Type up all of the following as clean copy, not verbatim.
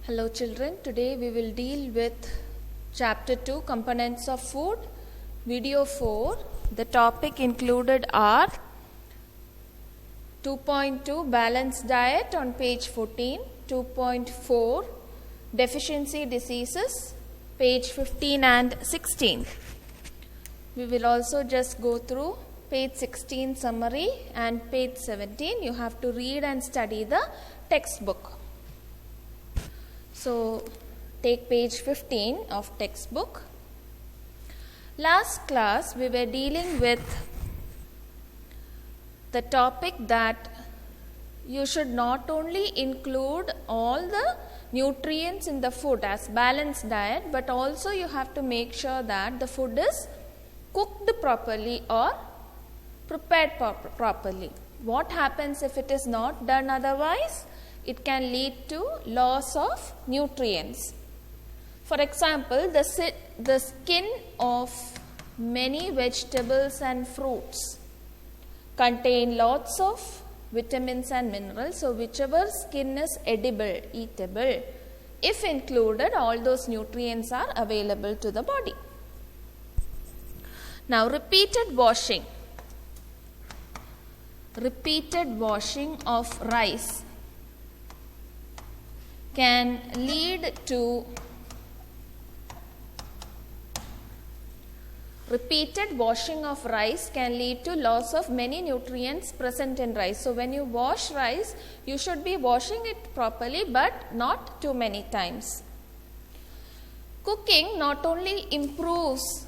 Hello children, today we will deal with chapter 2 components of food, video 4. The topic included are 2.2 balanced diet on page 14, 2.4 deficiency diseases page 15 and 16. We will also just go through page 16 summary and page 17. You have to read and study the textbook. So, take page 15 of textbook. Last class we were dealing with the topic that you should not only include all the nutrients in the food as balanced diet, but also you have to make sure that the food is cooked properly or prepared properly. What happens if it is not done otherwise? It can lead to loss of nutrients. For example, the skin of many vegetables and fruits contain lots of vitamins and minerals. So, whichever skin is edible, eatable, if included, all those nutrients are available to the body. Now, repeated washing of rice can lead to loss of many nutrients present in rice. So, when you wash rice, you should be washing it properly, but not too many times. Cooking not only improves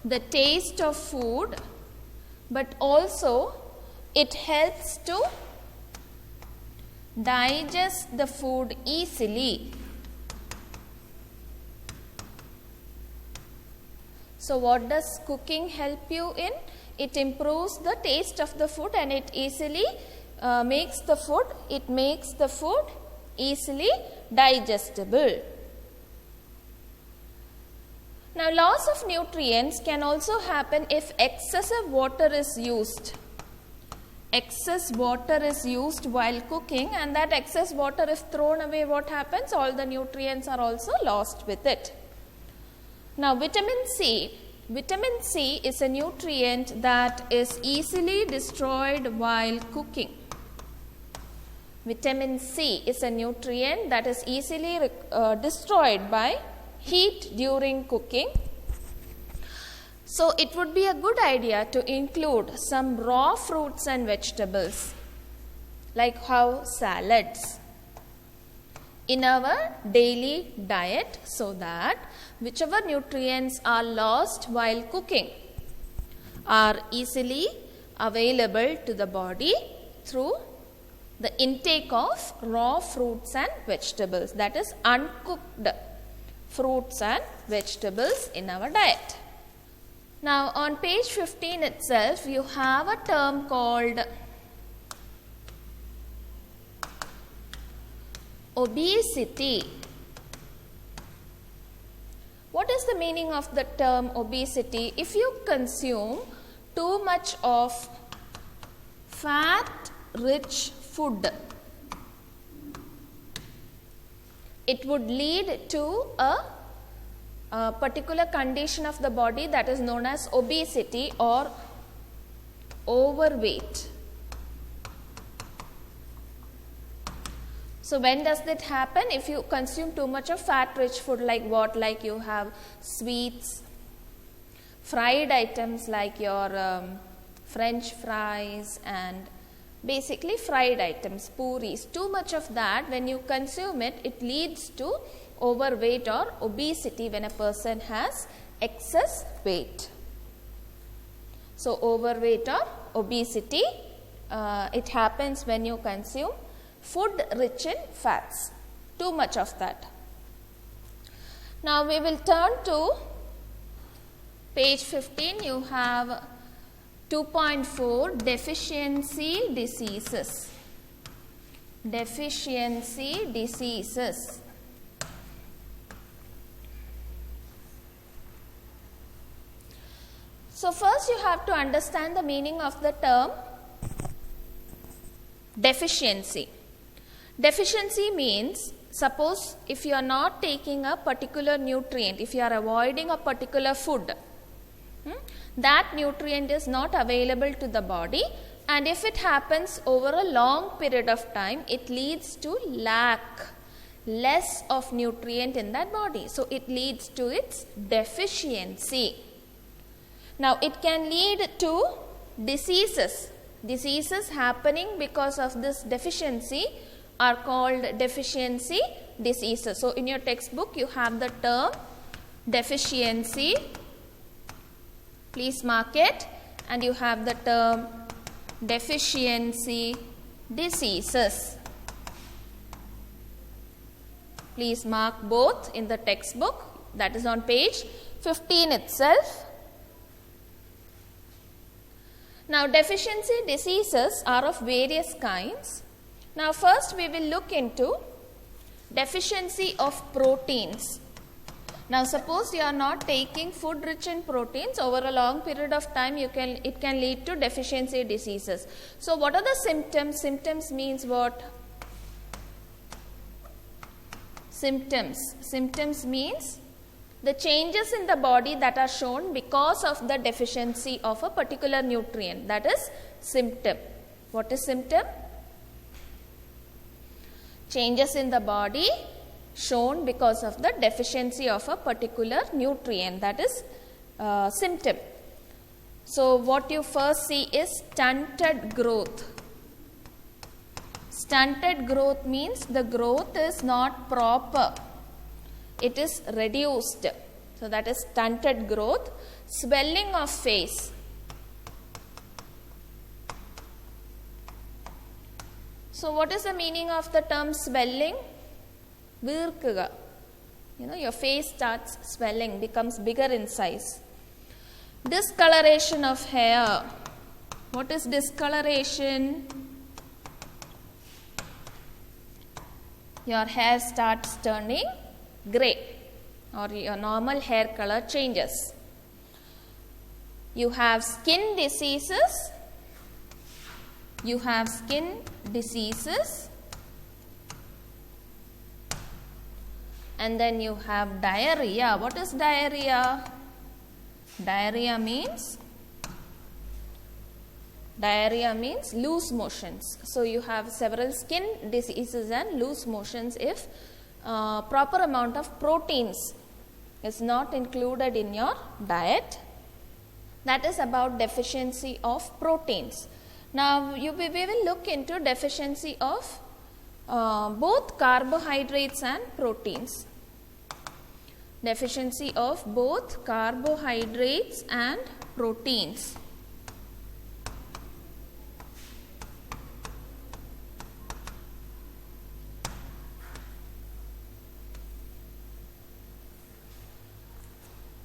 the taste of food, but also it helps to digest the food easily. So, what does cooking help you in? It improves the taste of the food and it easily makes the food easily digestible. Now, loss of nutrients can also happen if excessive water is used. Excess water is used while cooking, and that excess water, if thrown away, what happens? All the nutrients are also lost with it. Now, vitamin C is a nutrient that is easily destroyed while cooking. Vitamin C is a nutrient that is easily destroyed by heat during cooking. So, it would be a good idea to include some raw fruits and vegetables, like how salads, in our daily diet, so that whichever nutrients are lost while cooking are easily available to the body through the intake of raw fruits and vegetables, that is uncooked fruits and vegetables in our diet. Now, on page 15 itself, you have a term called obesity. What is the meaning of the term obesity? If you consume too much of fat-rich food, it would lead to a particular condition of the body that is known as obesity or overweight. So, when does that happen? If you consume too much of fat-rich food, like what? Like you have sweets, fried items like your French fries and basically fried items, puris. Too much of that, when you consume it, it leads to overweight or obesity when a person has excess weight. So, overweight or obesity, it happens when you consume food rich in fats, too much of that. Now, we will turn to page 15. You have 2.4 deficiency diseases. Deficiency diseases. So, first you have to understand the meaning of the term deficiency. Deficiency means, suppose if you are not taking a particular nutrient, if you are avoiding a particular food, that nutrient is not available to the body, and if it happens over a long period of time, it leads to less of nutrient in that body. So it leads to its deficiency. Now it can lead to diseases. Diseases happening because of this deficiency are called deficiency diseases. So in your textbook you have the term deficiency. Please mark it, and you have the term deficiency diseases. Please mark both in the textbook, that is on page 15 itself. Now deficiency diseases are of various kinds. Now first we will look into deficiency of proteins. Now suppose you are not taking food rich in proteins, over a long period of time it can lead to deficiency diseases. So what are the symptoms? Symptoms means what? Symptoms means the changes in the body that are shown because of the deficiency of a particular nutrient, that is symptom. What is symptom? Changes in the body shown because of the deficiency of a particular nutrient, that is symptom. So what you first see is stunted growth. Stunted growth means the growth is not proper, it is reduced. So that is stunted growth. Swelling of face. So what is the meaning of the term swelling? Virkuga. Your face starts swelling, becomes bigger in size. Discoloration of hair. What is discoloration? Your hair starts turning grey, or your normal hair color changes. You have skin diseases. And then you have diarrhea. What is diarrhea? Diarrhea means loose motions. So you have several skin diseases and loose motions if proper amount of proteins is not included in your diet. That is about deficiency of proteins. Now we will look into deficiency of both carbohydrates and proteins. Deficiency of both carbohydrates and proteins.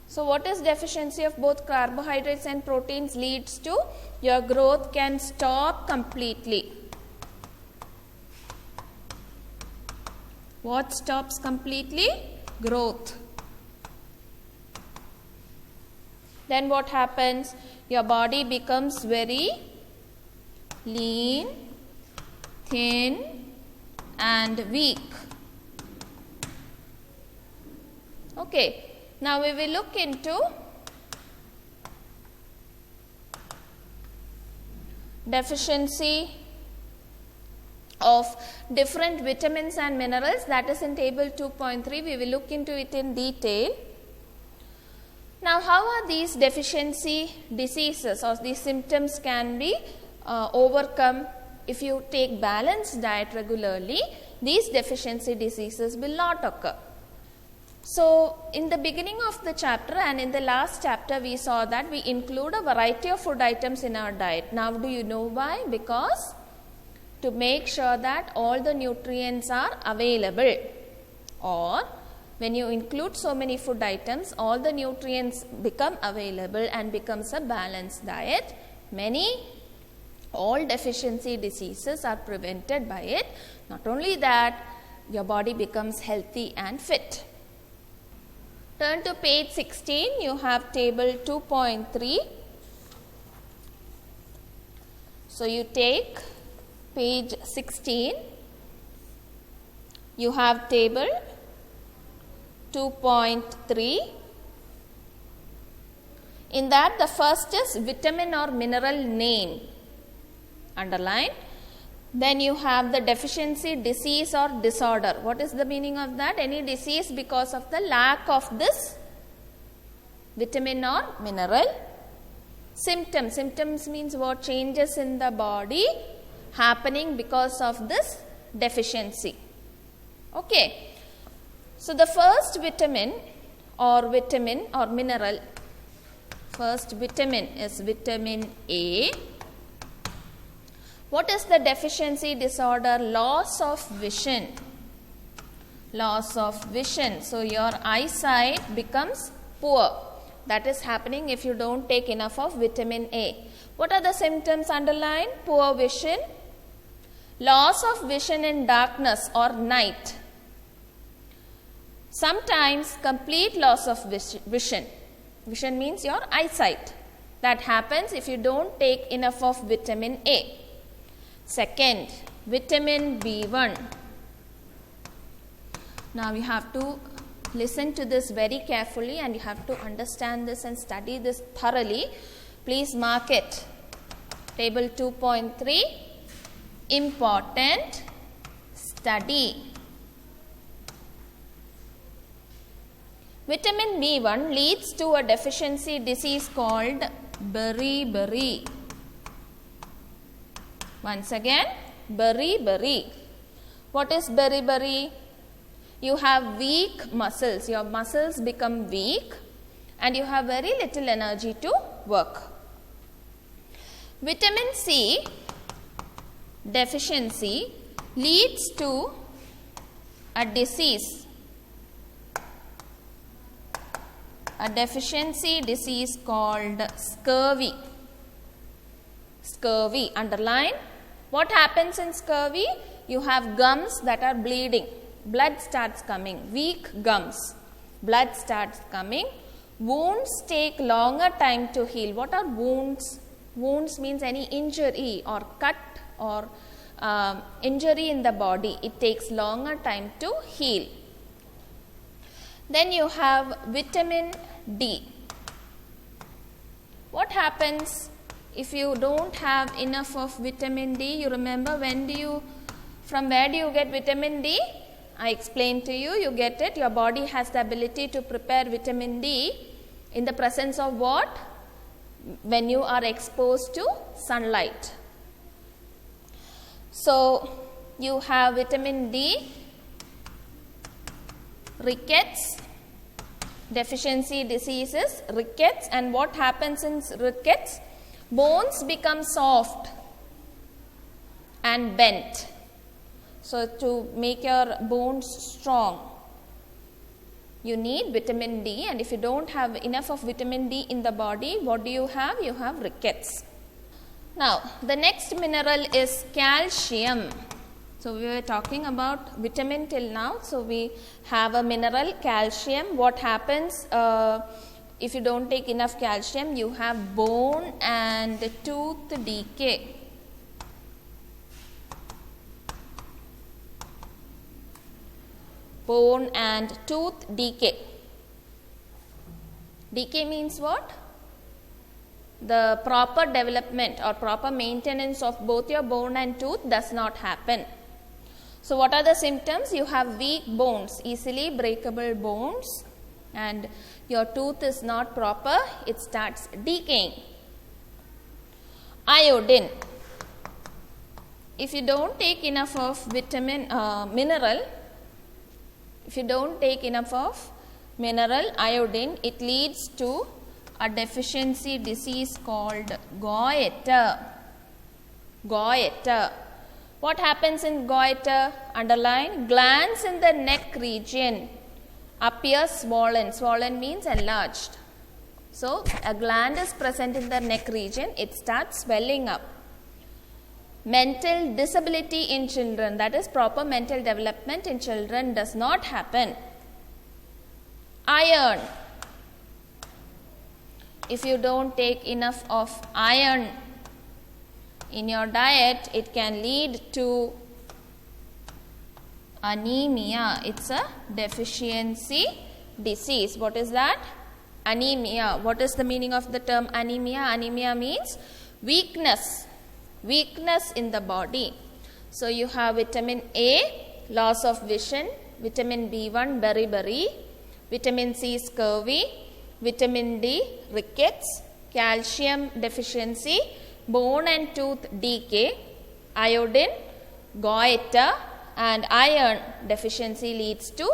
So what is deficiency of both carbohydrates and proteins leads to? Your growth can stop completely. What stops completely? Growth. Then what happens? Your body becomes very lean, thin and weak. Okay. Now we will look into deficiency of different vitamins and minerals, that is in table 2.3. We will look into it in detail. Now how are these deficiency diseases or these symptoms can be overcome? If you take balanced diet regularly, these deficiency diseases will not occur. So in the beginning of the chapter and in the last chapter we saw that we include a variety of food items in our diet. Now do you know why? Because to make sure that all the nutrients are available, or when you include so many food items, all the nutrients become available and becomes a balanced diet. All deficiency diseases are prevented by it. Not only that, your body becomes healthy and fit. Turn to page 16, you have table 2.3. So you take page 16. You have table 2.3. In that, the first is vitamin or mineral name, underline. Then you have the deficiency, disease or disorder. What is the meaning of that? Any disease because of the lack of this vitamin or mineral. Symptoms. Symptoms means what? Changes in the body happening because of this deficiency. Okay. So the first vitamin or mineral, first vitamin is vitamin A. What is the deficiency disorder? Loss of vision. Loss of vision. So your eyesight becomes poor. That is happening if you don't take enough of vitamin A. What are the symptoms? Underline. Poor vision, loss of vision in darkness or night. Sometimes complete loss of vision. Vision means your eyesight. That happens if you don't take enough of vitamin A. Second, vitamin B1. Now you have to listen to this very carefully and you have to understand this and study this thoroughly. Please mark it. Table 2.3, important study. Vitamin B1 leads to a deficiency disease called beriberi. Once again, beriberi. What is beriberi? You have weak muscles. Your muscles become weak and you have very little energy to work. Vitamin C deficiency leads to a disease, a deficiency disease called scurvy. Scurvy, underline. What happens in scurvy? You have gums that are bleeding. Blood starts coming. Weak gums. Blood starts coming. Wounds take longer time to heal. What are wounds? Wounds means any injury or cut or injury in the body. It takes longer time to heal. Then you have vitamin D. What happens if you don't have enough of vitamin D? You remember from where do you get vitamin D? I explained to you, you get it. Your body has the ability to prepare vitamin D in the presence of what? When you are exposed to sunlight. So, you have vitamin D, rickets, deficiency diseases, rickets, and what happens in rickets? Bones become soft and bent. So, to make your bones strong, you need vitamin D, and if you don't have enough of vitamin D in the body, what do you have? You have rickets. Now, the next mineral is calcium. So, we were talking about vitamin till now. So, we have a mineral calcium. What happens if you don't take enough calcium? You have bone and tooth decay. Bone and tooth decay. Decay means what? The proper development or proper maintenance of both your bone and tooth does not happen. So, what are the symptoms? You have weak bones, easily breakable bones, and your tooth is not proper, it starts decaying. Iodine. If you don't take enough of mineral, if you don't take enough of mineral iodine, it leads to a deficiency disease called goiter. Goiter. What happens in goiter? Underline. Glands in the neck region appear swollen. Swollen means enlarged. So, a gland is present in the neck region, it starts swelling up. Mental disability in children, that is proper mental development in children does not happen. Iron. If you don't take enough of iron in your diet, it can lead to Anemia. It's a deficiency disease. What is that? Anemia. What is the meaning of the term anemia? Anemia means weakness. Weakness in the body. So you have vitamin A, loss of vision, vitamin B1, beriberi, vitamin C, scurvy, vitamin D, rickets, calcium deficiency, bone and tooth decay, iodine, goiter, and iron deficiency leads to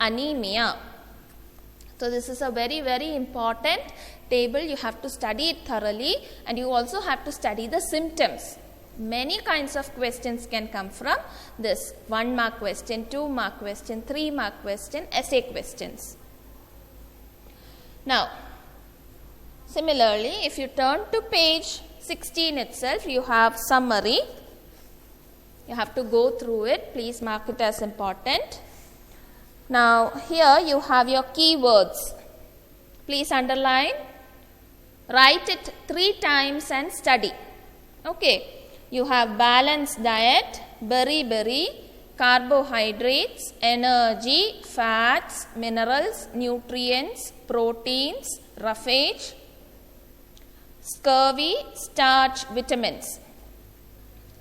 anemia. So this is a very, very important table. You have to study it thoroughly, and you also have to study the symptoms. Many kinds of questions can come from this. 1 mark question, 2 mark question, 3 mark question, essay questions. Now, similarly, if you turn to page 16 itself, you have summary. You have to go through it. Please mark it as important. Now, here you have your keywords. Please underline. Write it 3 times and study. Okay. You have balanced diet, beriberi, carbohydrates, energy, fats, minerals, nutrients, proteins, roughage, scurvy, starch, vitamins.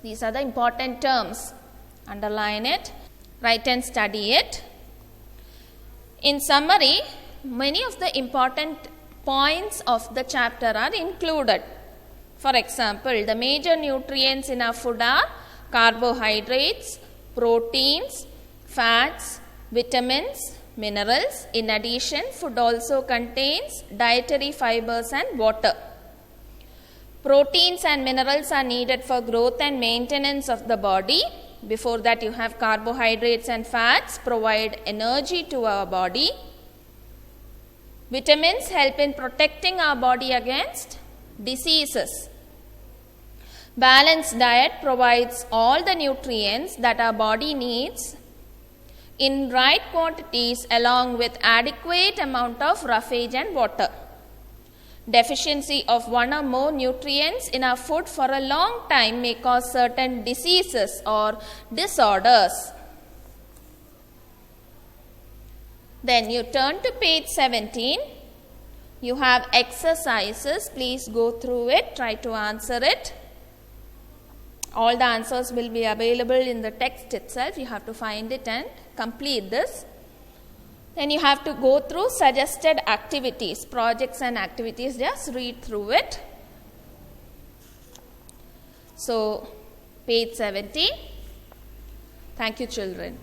These are the important terms. Underline it, write and study it. In summary, many of the important points of the chapter are included. For example, the major nutrients in our food are carbohydrates, proteins, fats, vitamins, minerals. In addition, food also contains dietary fibers and water. Proteins and minerals are needed for growth and maintenance of the body. Before that, you have carbohydrates and fats provide energy to our body. Vitamins help in protecting our body against diseases. Balanced diet provides all the nutrients that our body needs in right quantities along with adequate amount of roughage and water. Deficiency of one or more nutrients in our food for a long time may cause certain diseases or disorders. Then you turn to page 17. You have exercises. Please go through it. Try to answer it. All the answers will be available in the text itself. You have to find it and complete this. Then you have to go through suggested activities, projects and activities. Just read through it. So, page 17. Thank you, children.